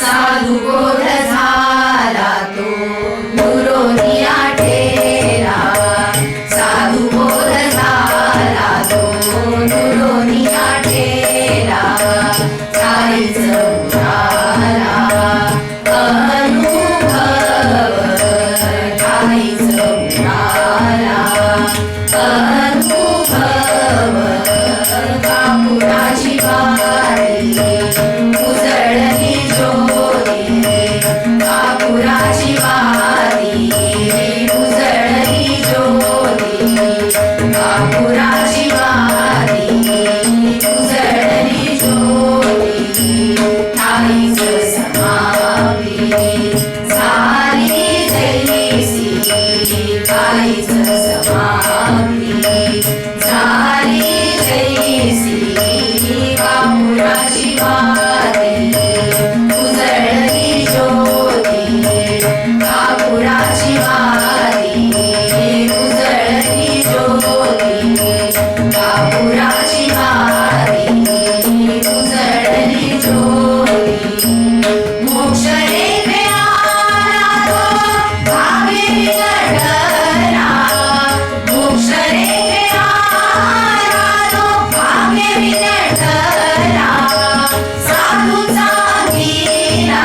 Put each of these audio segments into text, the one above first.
साधू बोध झाला तो गुरुनी आठेला, साधू बोध झाला तो गुरुनी आठेला, काहीच उराला अनुभव, काहीच उराला अनुभव, कापुराची वारी उजळली ज्योती, कापुराची वारी उजळली ज्योती, कापुराची वारी उजळली ज्योती, ठाईच समावी झाली जैसी, ठाईच समावी झाली जैसी, कापुराची वारी उजळली ज्योती, कापुराची वारी उजळली ज्योती, कापुराची वारी उजळली ज्योती, मोक्ष रेखे आला तो भावे विघडला, मोक्ष रेखे आला तो भावे विघडला, साधूचा गेला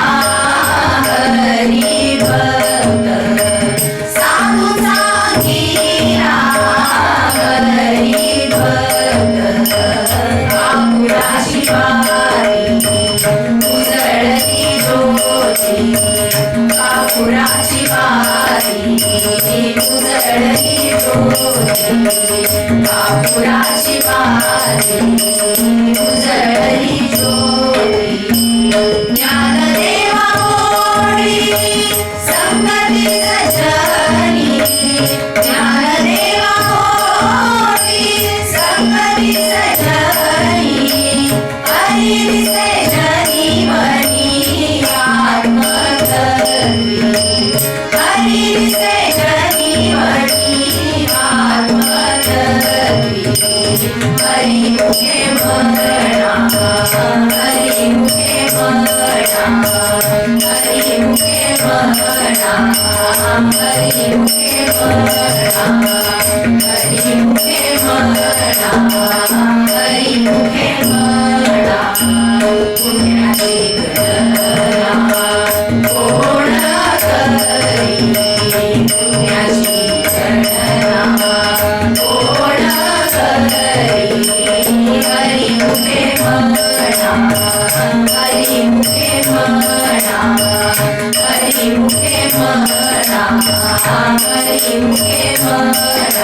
हरी भक्त, साधूचा गेला हरी भक्त, कापुराची वारी उजळली ज्योती, कापुराची वारी उजळली ज्योती, कापुराची वारी उजळली ज्योती, ज्ञानदेवा ओढी संगती सजनी, ज्ञानदेवा ओढी संगती सजनी, हरी दिसे जनी मनी आत्मतत्वी, हरी दिसे जनी मनी आत्मतत्वी, हरी मुखे म्हणा, हरी मुखे म्हणा, हरी मुखे म्हणा, हरी मुखे म्हणा, हरी मुखे म्हणा, हरी मुखे म्हणा, पुण्याची गणना कोण करी, पुण्याची गणना कोण करी, हरी मुखे म्हणा, हरी मुखे म्हणा, हरी मुखे म्हणा, हरी मुखे म्हणा,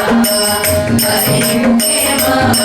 हरी मुखे म्हणा,